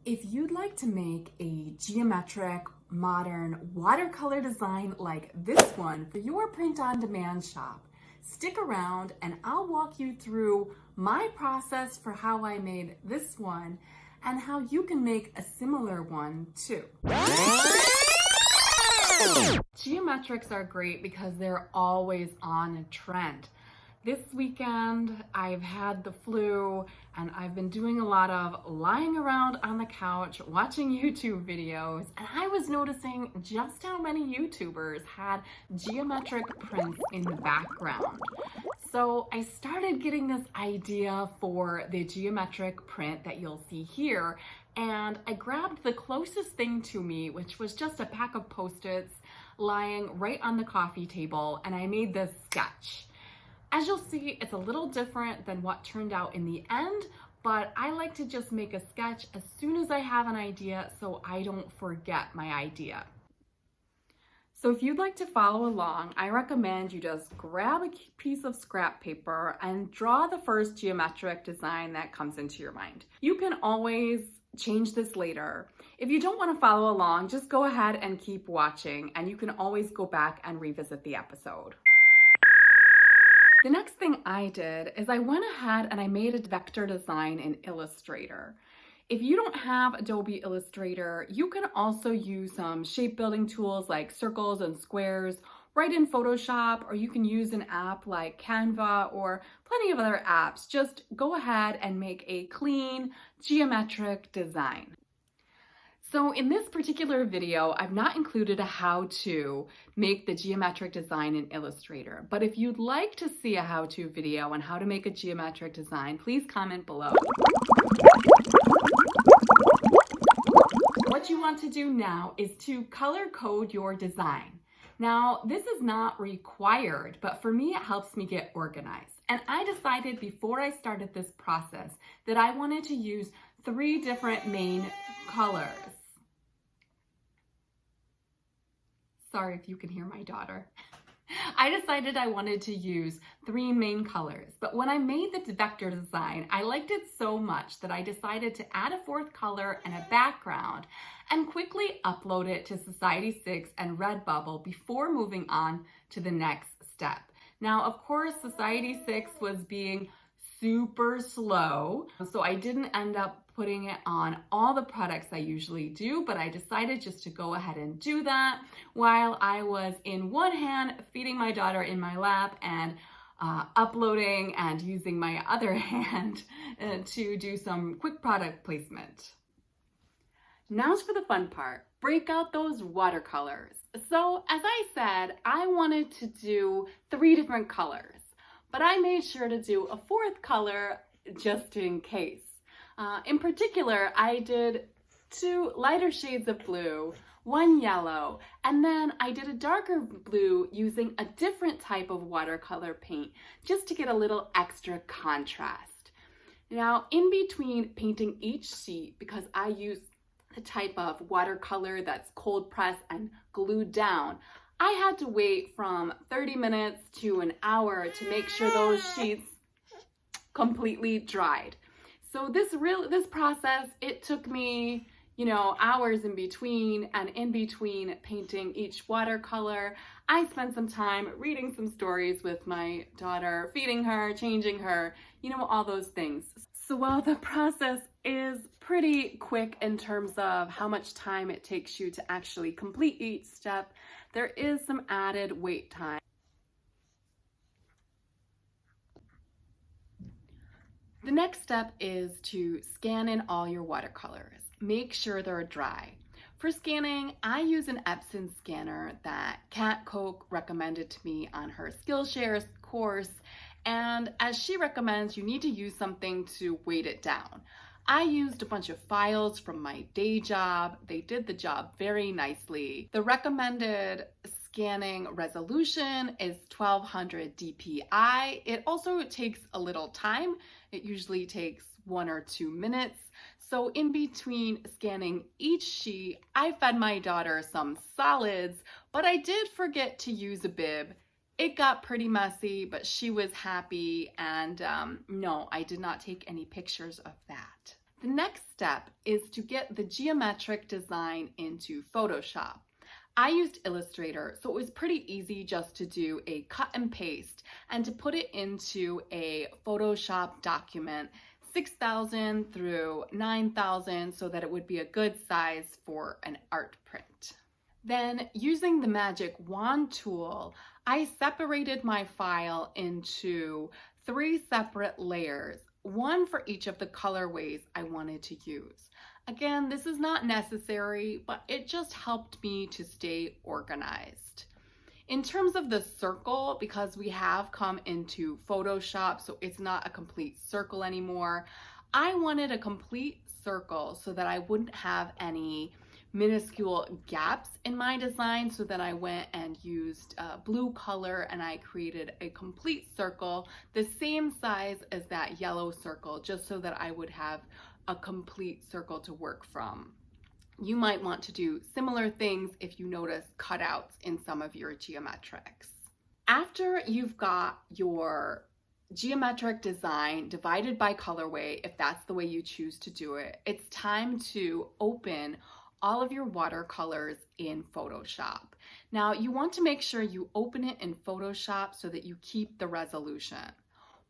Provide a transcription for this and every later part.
If you'd like to make a geometric, modern watercolor design like this one for your print-on-demand shop, stick around and I'll walk you through my process for how I made this one and how you can make a similar one too. Geometrics are great because they're always on a trend. This weekend, I've had the flu and I've been doing a lot of lying around on the couch watching YouTube videos, and I was noticing just how many YouTubers had geometric prints in the background. So I started getting this idea for the geometric print that you'll see here, and I grabbed the closest thing to me, which was just a pack of Post-its lying right on the coffee table, and I made this sketch. As you'll see, it's a little different than what turned out in the end, but I like to just make a sketch as soon as I have an idea so I don't forget my idea. So if you'd like to follow along, I recommend you just grab a piece of scrap paper and draw the first geometric design that comes into your mind. You can always change this later. If you don't want to follow along, just go ahead and keep watching, and you can always go back and revisit the episode. The next thing I did is I went ahead and I made a vector design in Illustrator. If you don't have Adobe Illustrator, you can also use some shape building tools like circles and squares right in Photoshop, or you can use an app like Canva or plenty of other apps. Just go ahead and make a clean geometric design. So in this particular video, I've not included a how-to make the geometric design in Illustrator, but if you'd like to see a how-to video on how to make a geometric design, please comment below. What you want to do now is to color code your design. Now, this is not required, but for me, it helps me get organized. And I decided before I started this process that I wanted to use 3 different main colors. Sorry if you can hear my daughter. I decided I wanted to use 3 main colors, but when I made the vector design, I liked it so much that I decided to add a 4th color and a background and quickly upload it to Society6 and Redbubble before moving on to the next step. Now, of course, Society6 was being super slow, so I didn't end up putting it on all the products I usually do, but I decided just to go ahead and do that while I was in one hand feeding my daughter in my lap and uploading and using my other hand to do some quick product placement. Now's for the fun part. Break out those watercolors. So as I said, I wanted to do 3 different colors, but I made sure to do a 4th color just in case. In particular, I did 2 lighter shades of blue, 1 yellow, and then I did a darker blue using a different type of watercolor paint just to get a little extra contrast. Now, in between painting each sheet, because I use the type of watercolor that's cold pressed and glued down, I had to wait from 30 minutes to an hour to make sure those sheets completely dried. So this process, it took me, hours in between, and in between painting each watercolor, I spent some time reading some stories with my daughter, feeding her, changing her, all those things. So while the process is pretty quick in terms of how much time it takes you to actually complete each step, there is some added wait time. The next step is to scan in all your watercolors. Make sure they're dry. For scanning, I use an Epson scanner that Kat Koch recommended to me on her Skillshare course, and as she recommends, you need to use something to weight it down. I used a bunch of files from my day job. They did the job very nicely. The recommended scanning resolution is 1200 dpi. It also takes a little time. It usually takes 1 or 2 minutes. So in between scanning each sheet, I fed my daughter some solids, but I did forget to use a bib. It got pretty messy, but she was happy, and no, I did not take any pictures of that. The next step is to get the geometric design into Photoshop. I used Illustrator, so it was pretty easy just to do a cut and paste and to put it into a Photoshop document, 6,000 through 9,000, so that it would be a good size for an art print. Then, using the magic wand tool, I separated my file into 3 separate layers, one for each of the colorways I wanted to use. Again, this is not necessary, but it just helped me to stay organized. In terms of the circle, because we have come into Photoshop, so it's not a complete circle anymore, I wanted a complete circle so that I wouldn't have any minuscule gaps in my design, so that I went and used blue color and I created a complete circle the same size as that yellow circle, just so that I would have a complete circle to work from. You might want to do similar things if you notice cutouts in some of your geometrics. After you've got your geometric design divided by colorway, if that's the way you choose to do it, it's time to open all of your watercolors in Photoshop. Now, you want to make sure you open it in Photoshop so that you keep the resolution.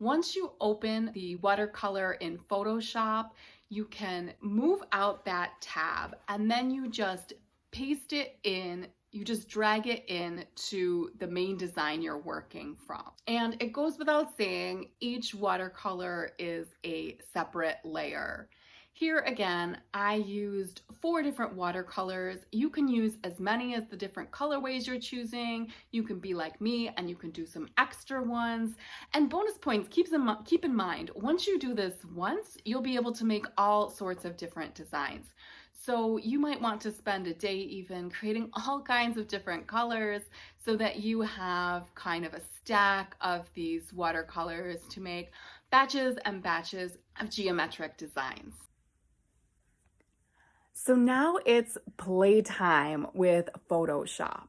Once you open the watercolor in Photoshop, you can move out that tab and then you just paste it in, you just drag it in to the main design you're working from. And it goes without saying, each watercolor is a separate layer. Here again, I used 4 different watercolors. You can use as many as the different colorways you're choosing. You can be like me and you can do some extra ones. And bonus points, keep in mind, once you do this once, you'll be able to make all sorts of different designs. So you might want to spend a day even creating all kinds of different colors so that you have kind of a stack of these watercolors to make batches and batches of geometric designs. So now it's playtime with Photoshop.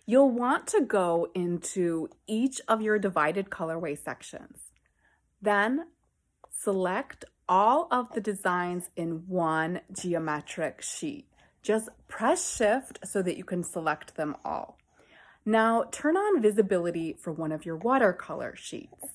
You'll want to go into each of your divided colorway sections. Then select all of the designs in one geometric sheet. Just press Shift so that you can select them all. Now turn on visibility for one of your watercolor sheets.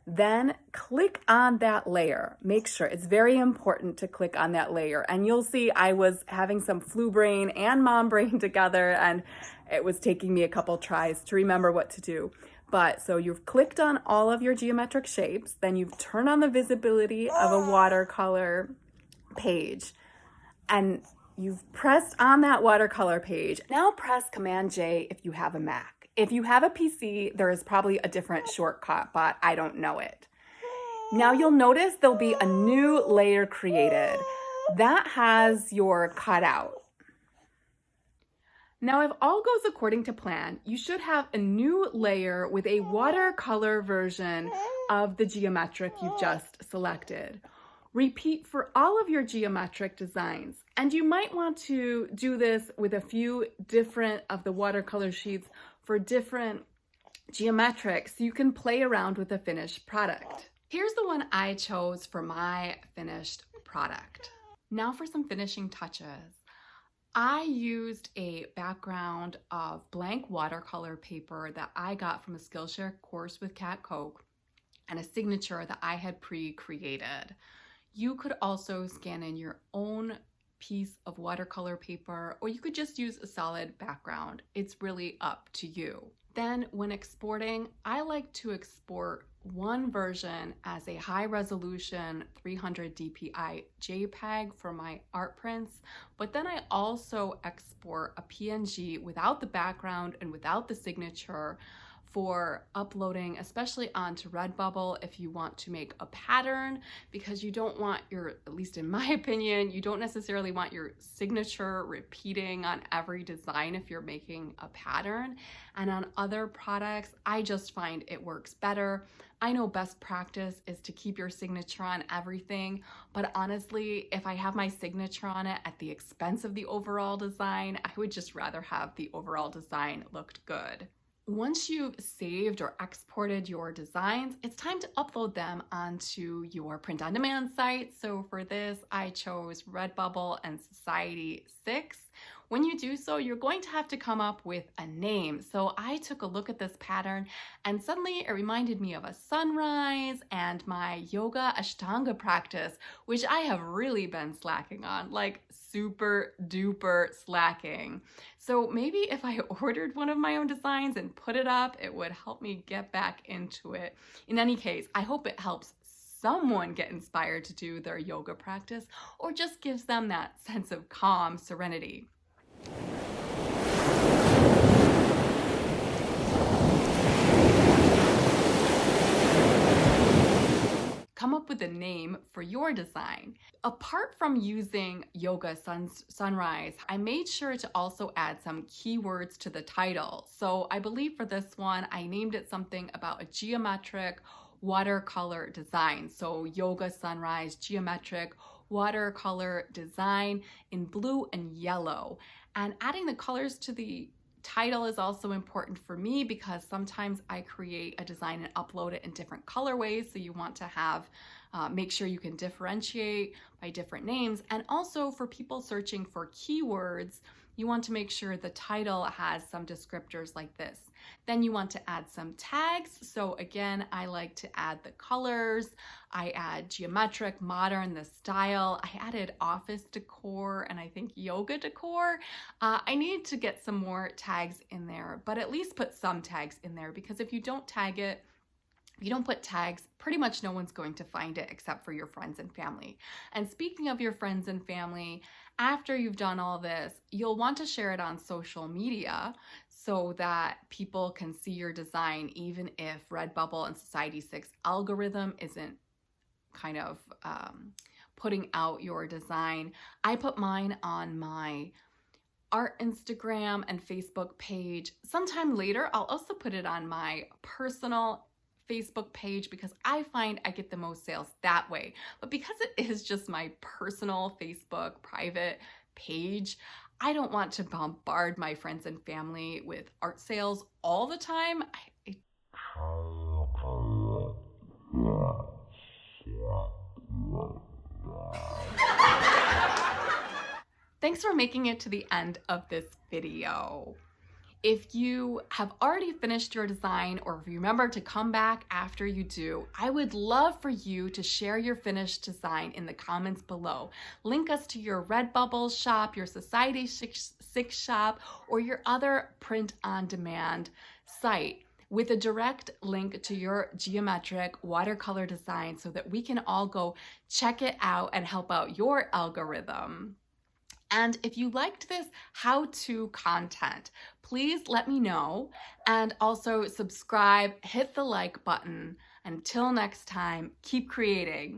Then click on that layer. Make sure, it's very important to click on that layer. And you'll see I was having some flu brain and mom brain together, and it was taking me a couple tries to remember what to do. But so you've clicked on all of your geometric shapes, then you've turned on the visibility of a watercolor page, and you've pressed on that watercolor page. Now press Command J if you have a Mac. If you have a PC, there is probably a different shortcut, but I don't know it. Now you'll notice there'll be a new layer created. That has your cutout. Now, if all goes according to plan, you should have a new layer with a watercolor version of the geometric you've just selected. Repeat for all of your geometric designs, and you might want to do this with a few different of the watercolor sheets for different geometrics so you can play around with the finished product. Here's the one I chose for my finished product. Now for some finishing touches. I used a background of blank watercolor paper that I got from a Skillshare course with Kat Koch and a signature that I had pre-created. You could also scan in your own piece of watercolor paper, or you could just use a solid background. It's really up to you. Then when exporting, I like to export one version as a high resolution 300 dpi JPEG for my art prints, but then I also export a PNG without the background and without the signature for uploading, especially onto Redbubble if you want to make a pattern, because you don't want your, at least in my opinion, you don't necessarily want your signature repeating on every design if you're making a pattern. And on other products, I just find it works better. I know best practice is to keep your signature on everything, but honestly, if I have my signature on it at the expense of the overall design, I would just rather have the overall design looked good. Once you've saved or exported your designs, it's time to upload them onto your print-on-demand site. So for this, I chose Redbubble and Society6. When you do so, you're going to have to come up with a name. So I took a look at this pattern and suddenly it reminded me of a sunrise and my yoga Ashtanga practice, which I have really been slacking on, like super duper slacking. So maybe if I ordered one of my own designs and put it up, it would help me get back into it. In any case, I hope it helps someone get inspired to do their yoga practice or just gives them that sense of calm serenity. Come up with a name for your design. Apart from using yoga sunrise, I made sure to also add some keywords to the title. So I believe for this one, I named it something about a geometric watercolor design. So yoga sunrise, geometric watercolor design in blue and yellow. And adding the colors to the title is also important for me because sometimes I create a design and upload it in different colorways. So you want to have, make sure you can differentiate by different names. And also for people searching for keywords, you want to make sure the title has some descriptors like this. Then you want to add some tags. So again, I like to add the colors. I add geometric, modern, the style. I added office decor and I think yoga decor. I need to get some more tags in there, but at least put some tags in there because if you don't tag it, if you don't put tags, pretty much no one's going to find it except for your friends and family. And speaking of your friends and family, after you've done all this, you'll want to share it on social media so that people can see your design, even if Redbubble and Society6 algorithm isn't kind of putting out your design. I put mine on my art Instagram and Facebook page. Sometime later, I'll also put it on my personal Facebook page because I find I get the most sales that way. But because it is just my personal Facebook private page, I don't want to bombard my friends and family with art sales all the time. Thanks for making it to the end of this video. If you have already finished your design or if you remember to come back after you do, I would love for you to share your finished design in the comments below. Link us to your Redbubble shop, your Society6 shop, or your other print-on-demand site with a direct link to your geometric watercolor design so that we can all go check it out and help out your algorithm. And if you liked this how-to content, please let me know and also subscribe, hit the like button. Until next time, keep creating.